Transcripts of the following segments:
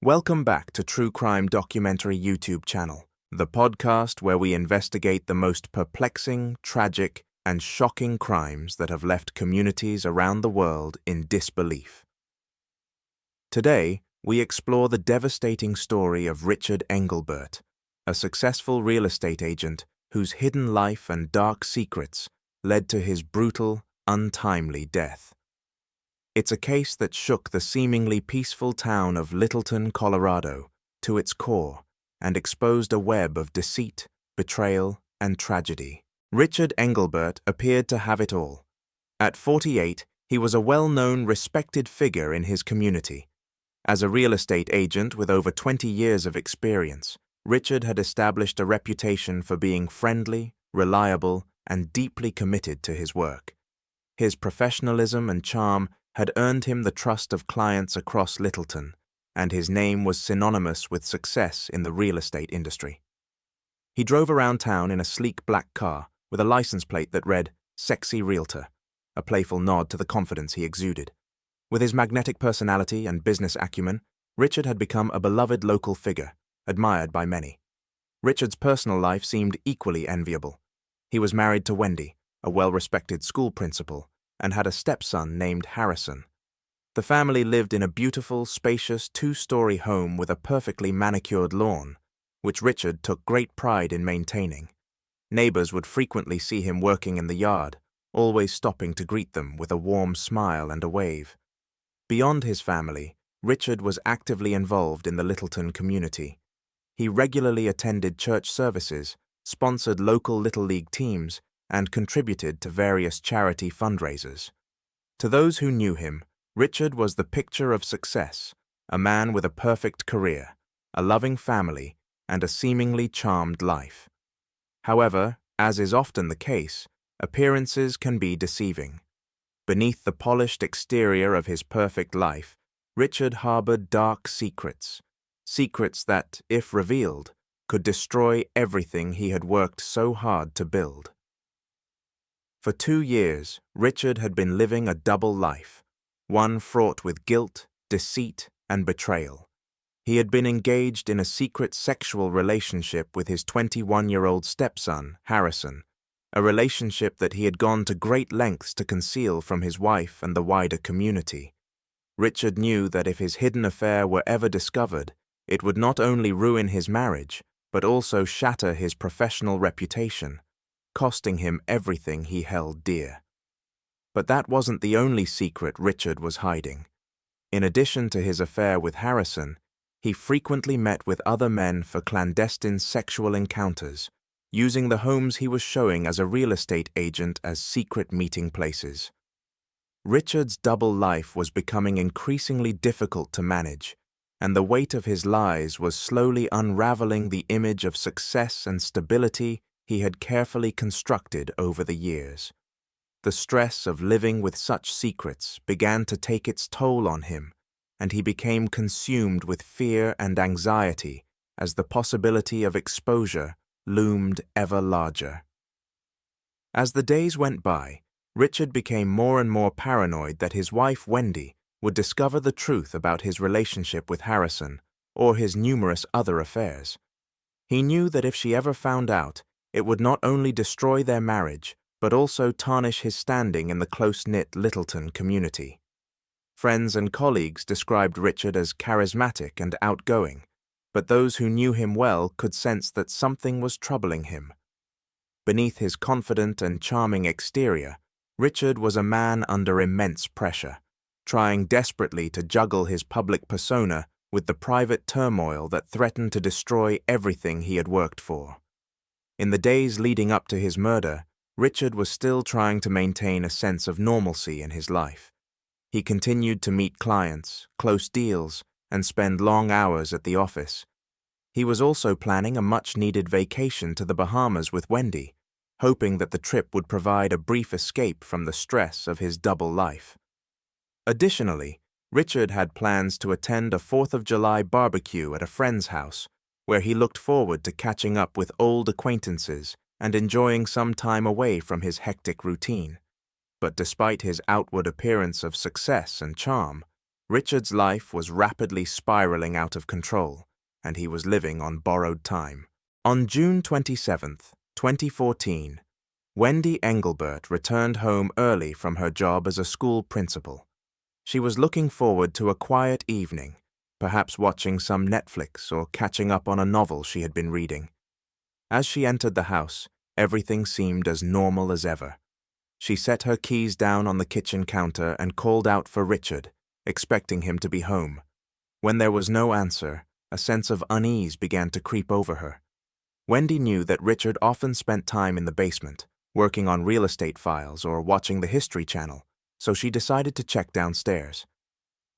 Welcome back to True Crime Documentary YouTube channel, the podcast where we investigate the most perplexing, tragic, and shocking crimes that have left communities around the world in disbelief. Today, we explore the devastating story of Richard Engelbert, a successful real estate agent whose hidden life and dark secrets led to his brutal, untimely death. It's a case that shook the seemingly peaceful town of Littleton, Colorado, to its core and exposed a web of deceit, betrayal, and tragedy. Richard Engelbert appeared to have it all. At 48, he was a well-known, respected figure in his community. As a real estate agent with over 20 years of experience, Richard had established a reputation for being friendly, reliable, and deeply committed to his work. His professionalism and charm had earned him the trust of clients across Littleton, and his name was synonymous with success in the real estate industry. He drove around town in a sleek black car with a license plate that read, "Sexy Realtor," a playful nod to the confidence he exuded. With his magnetic personality and business acumen, Richard had become a beloved local figure, admired by many. Richard's personal life seemed equally enviable. He was married to Wendy, a well-respected school principal, and had a stepson named Harrison. The family lived in a beautiful, spacious, two-story home with a perfectly manicured lawn, which Richard took great pride in maintaining. Neighbors would frequently see him working in the yard, always stopping to greet them with a warm smile and a wave. Beyond his family, Richard was actively involved in the Littleton community. He regularly attended church services, sponsored local Little League teams, and contributed to various charity fundraisers. To those who knew him, Richard was the picture of success, a man with a perfect career, a loving family, and a seemingly charmed life. However, as is often the case, appearances can be deceiving. Beneath the polished exterior of his perfect life, Richard harbored dark secrets, secrets that, if revealed, could destroy everything he had worked so hard to build. For 2 years, Richard had been living a double life, one fraught with guilt, deceit, and betrayal. He had been engaged in a secret sexual relationship with his 21-year-old stepson, Harrison, a relationship that he had gone to great lengths to conceal from his wife and the wider community. Richard knew that if his hidden affair were ever discovered, it would not only ruin his marriage, but also shatter his professional reputation, costing him everything he held dear. But that wasn't the only secret Richard was hiding. In addition to his affair with Harrison, he frequently met with other men for clandestine sexual encounters, using the homes he was showing as a real estate agent as secret meeting places. Richard's double life was becoming increasingly difficult to manage, and the weight of his lies was slowly unraveling the image of success and stability he had carefully constructed over the years. The stress of living with such secrets began to take its toll on him, and he became consumed with fear and anxiety as the possibility of exposure loomed ever larger. As the days went by, Richard became more and more paranoid that his wife Wendy would discover the truth about his relationship with Harrison or his numerous other affairs. He knew that if she ever found out, it would not only destroy their marriage, but also tarnish his standing in the close-knit Littleton community. Friends and colleagues described Richard as charismatic and outgoing, but those who knew him well could sense that something was troubling him. Beneath his confident and charming exterior, Richard was a man under immense pressure, trying desperately to juggle his public persona with the private turmoil that threatened to destroy everything he had worked for. In the days leading up to his murder, Richard was still trying to maintain a sense of normalcy in his life. He continued to meet clients, close deals, and spend long hours at the office. He was also planning a much-needed vacation to the Bahamas with Wendy, hoping that the trip would provide a brief escape from the stress of his double life. Additionally, Richard had plans to attend a 4th of July barbecue at a friend's house, where he looked forward to catching up with old acquaintances and enjoying some time away from his hectic routine. But despite his outward appearance of success and charm, Richard's life was rapidly spiraling out of control, and he was living on borrowed time. On June 27th, 2014, Wendy Engelbert returned home early from her job as a school principal. She was looking forward to a quiet evening, perhaps watching some Netflix or catching up on a novel she had been reading. As she entered the house, everything seemed as normal as ever. She set her keys down on the kitchen counter and called out for Richard, expecting him to be home. When there was no answer, a sense of unease began to creep over her. Wendy knew that Richard often spent time in the basement, working on real estate files or watching the History Channel, so she decided to check downstairs.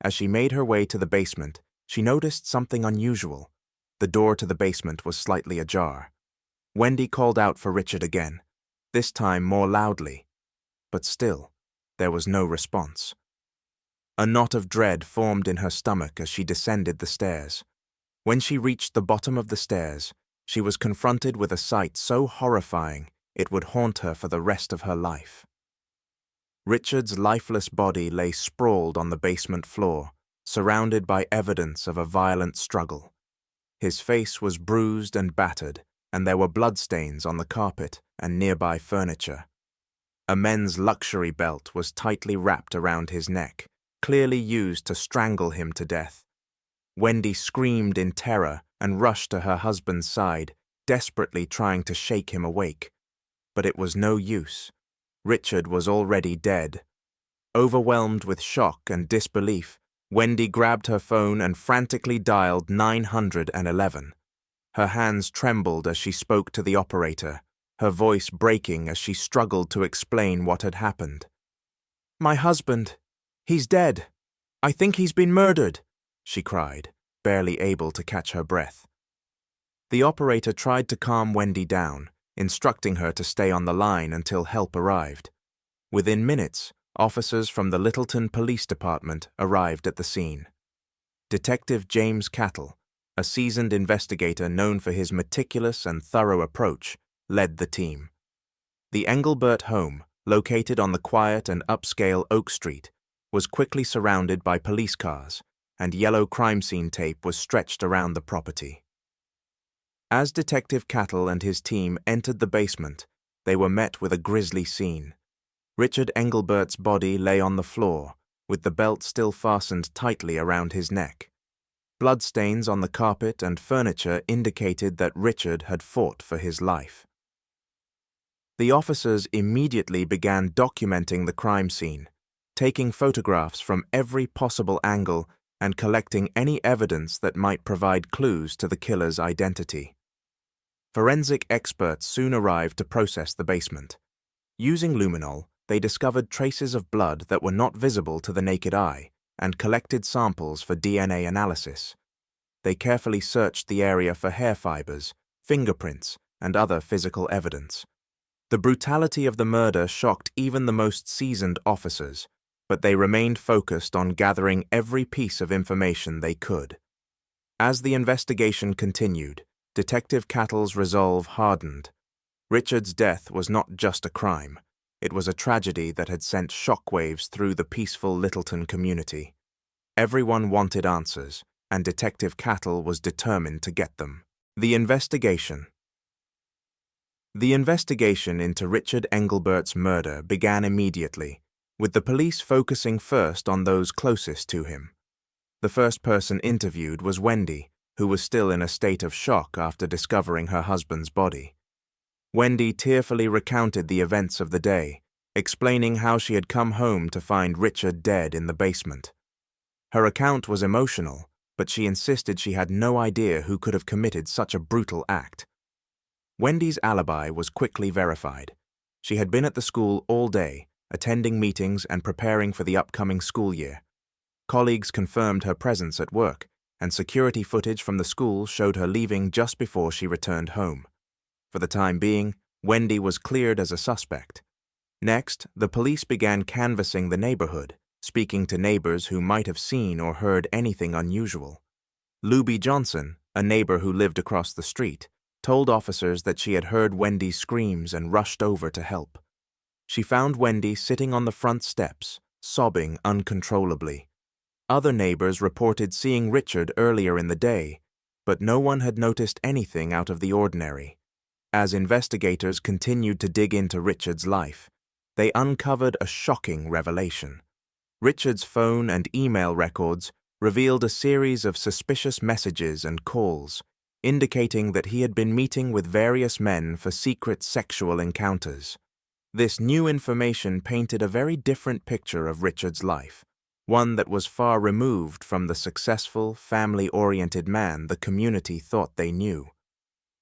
As she made her way to the basement, she noticed something unusual. The door to the basement was slightly ajar. Wendy called out for Richard again, this time more loudly. But still, there was no response. A knot of dread formed in her stomach as she descended the stairs. When she reached the bottom of the stairs, she was confronted with a sight so horrifying it would haunt her for the rest of her life. Richard's lifeless body lay sprawled on the basement floor, surrounded by evidence of a violent struggle. His face was bruised and battered, and there were bloodstains on the carpet and nearby furniture. A men's luxury belt was tightly wrapped around his neck, clearly used to strangle him to death. Wendy screamed in terror and rushed to her husband's side, desperately trying to shake him awake. But it was no use. Richard was already dead. Overwhelmed with shock and disbelief, Wendy grabbed her phone and frantically dialed 911. Her hands trembled as she spoke to the operator, her voice breaking as she struggled to explain what had happened. "My husband. He's dead. I think he's been murdered," she cried, barely able to catch her breath. The operator tried to calm Wendy down, instructing her to stay on the line until help arrived. Within minutes, officers from the Littleton Police Department arrived at the scene. Detective James Cattle, a seasoned investigator known for his meticulous and thorough approach, led the team. The Engelbert home, located on the quiet and upscale Oak Street, was quickly surrounded by police cars, and yellow crime scene tape was stretched around the property. As Detective Cattle and his team entered the basement, they were met with a grisly scene. Richard Engelbert's body lay on the floor, with the belt still fastened tightly around his neck. Bloodstains on the carpet and furniture indicated that Richard had fought for his life. The officers immediately began documenting the crime scene, taking photographs from every possible angle and collecting any evidence that might provide clues to the killer's identity. Forensic experts soon arrived to process the basement. Using luminol, they discovered traces of blood that were not visible to the naked eye and collected samples for DNA analysis. They carefully searched the area for hair fibers, fingerprints, and other physical evidence. The brutality of the murder shocked even the most seasoned officers, but they remained focused on gathering every piece of information they could. As the investigation continued, Detective Cattle's resolve hardened. Richard's death was not just a crime. It was a tragedy that had sent shockwaves through the peaceful Littleton community. Everyone wanted answers, and Detective Cattle was determined to get them. The investigation. The investigation into Richard Engelbert's murder began immediately, with the police focusing first on those closest to him. The first person interviewed was Wendy, who was still in a state of shock after discovering her husband's body. Wendy tearfully recounted the events of the day, explaining how she had come home to find Richard dead in the basement. Her account was emotional, but she insisted she had no idea who could have committed such a brutal act. Wendy's alibi was quickly verified. She had been at the school all day, attending meetings and preparing for the upcoming school year. Colleagues confirmed her presence at work, and security footage from the school showed her leaving just before she returned home. For the time being, Wendy was cleared as a suspect. Next, the police began canvassing the neighborhood, speaking to neighbors who might have seen or heard anything unusual. Luby Johnson, a neighbor who lived across the street, told officers that she had heard Wendy's screams and rushed over to help. She found Wendy sitting on the front steps, sobbing uncontrollably. Other neighbors reported seeing Richard earlier in the day, but no one had noticed anything out of the ordinary. As investigators continued to dig into Richard's life, they uncovered a shocking revelation. Richard's phone and email records revealed a series of suspicious messages and calls, indicating that he had been meeting with various men for secret sexual encounters. This new information painted a very different picture of Richard's life, one that was far removed from the successful, family-oriented man the community thought they knew.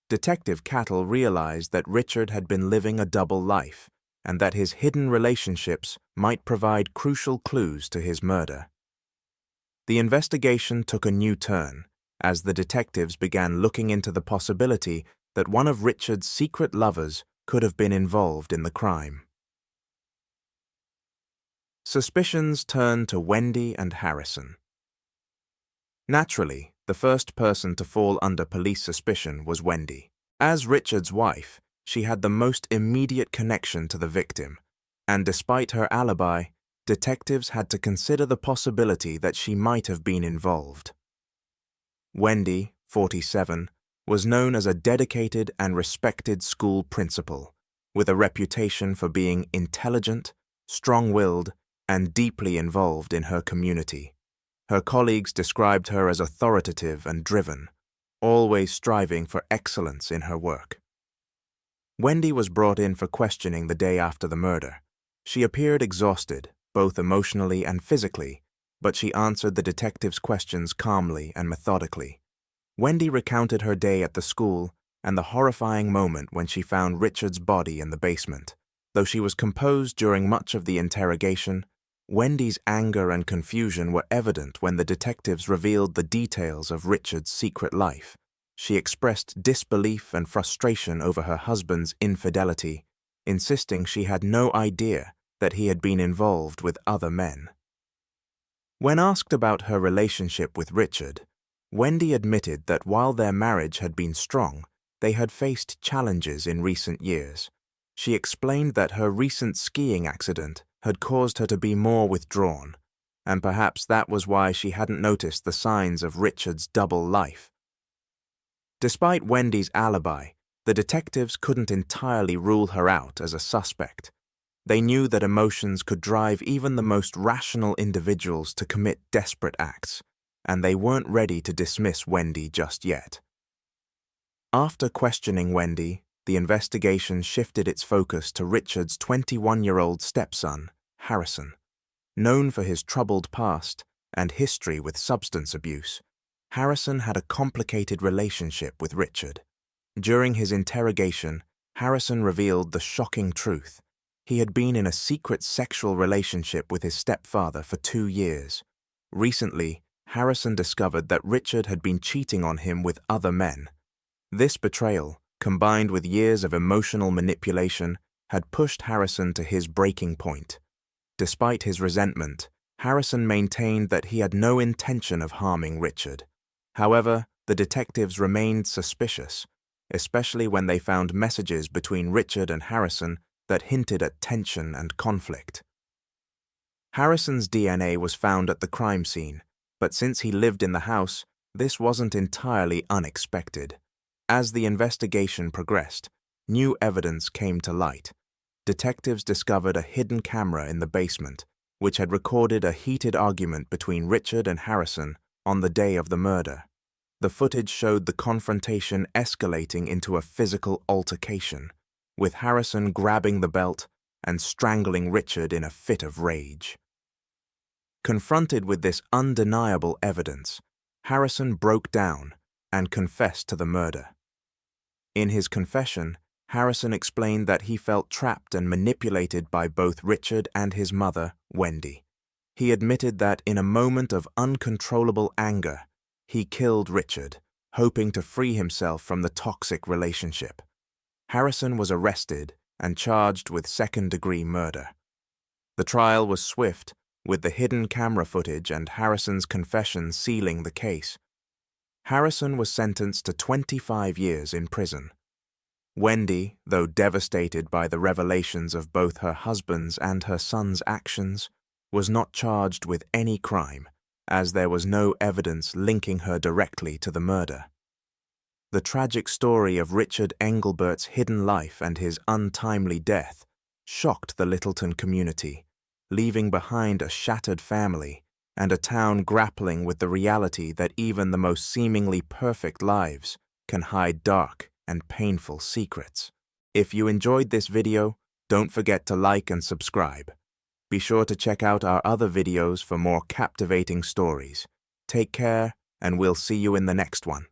Detective Cattle realized that Richard had been living a double life, and that his hidden relationships might provide crucial clues to his murder. The investigation took a new turn, as the detectives began looking into the possibility that one of Richard's secret lovers could have been involved in the crime. Suspicions turned to Wendy and Harrison. Naturally, the first person to fall under police suspicion was Wendy. As Richard's wife, she had the most immediate connection to the victim, and despite her alibi, detectives had to consider the possibility that she might have been involved. Wendy, 47, was known as a dedicated and respected school principal, with a reputation for being intelligent, strong-willed, and deeply involved in her community. Her colleagues described her as authoritative and driven, always striving for excellence in her work. Wendy was brought in for questioning the day after the murder. She appeared exhausted, both emotionally and physically, but she answered the detectives' questions calmly and methodically. Wendy recounted her day at the school and the horrifying moment when she found Richard's body in the basement. Though she was composed during much of the interrogation, Wendy's anger and confusion were evident when the detectives revealed the details of Richard's secret life. She expressed disbelief and frustration over her husband's infidelity, insisting she had no idea that he had been involved with other men. When asked about her relationship with Richard, Wendy admitted that while their marriage had been strong, they had faced challenges in recent years. She explained that her recent skiing accident had caused her to be more withdrawn, and perhaps that was why she hadn't noticed the signs of Richard's double life. Despite Wendy's alibi, the detectives couldn't entirely rule her out as a suspect. They knew that emotions could drive even the most rational individuals to commit desperate acts, and they weren't ready to dismiss Wendy just yet. After questioning Wendy, the investigation shifted its focus to Richard's 21-year-old stepson, Harrison. Known for his troubled past and history with substance abuse, Harrison had a complicated relationship with Richard. During his interrogation, Harrison revealed the shocking truth. He had been in a secret sexual relationship with his stepfather for 2 years. Recently, Harrison discovered that Richard had been cheating on him with other men. This betrayal, combined with years of emotional manipulation, had pushed Harrison to his breaking point. Despite his resentment, Harrison maintained that he had no intention of harming Richard. However, the detectives remained suspicious, especially when they found messages between Richard and Harrison that hinted at tension and conflict. Harrison's DNA was found at the crime scene, but since he lived in the house, this wasn't entirely unexpected. As the investigation progressed, new evidence came to light. Detectives discovered a hidden camera in the basement, which had recorded a heated argument between Richard and Harrison on the day of the murder. The footage showed the confrontation escalating into a physical altercation, with Harrison grabbing the belt and strangling Richard in a fit of rage. Confronted with this undeniable evidence, Harrison broke down and confessed to the murder. In his confession, Harrison explained that he felt trapped and manipulated by both Richard and his mother, Wendy. He admitted that in a moment of uncontrollable anger, he killed Richard, hoping to free himself from the toxic relationship. Harrison was arrested and charged with second-degree murder. The trial was swift, with the hidden camera footage and Harrison's confession sealing the case. Harrison was sentenced to 25 years in prison. Wendy, though devastated by the revelations of both her husband's and her son's actions, was not charged with any crime as there was no evidence linking her directly to the murder. The tragic story of Richard Engelbert's hidden life and his untimely death shocked the Littleton community, leaving behind a shattered family and a town grappling with the reality that even the most seemingly perfect lives can hide dark and painful secrets. If you enjoyed this video, don't forget to like and subscribe. Be sure to check out our other videos for more captivating stories. Take care, and we'll see you in the next one.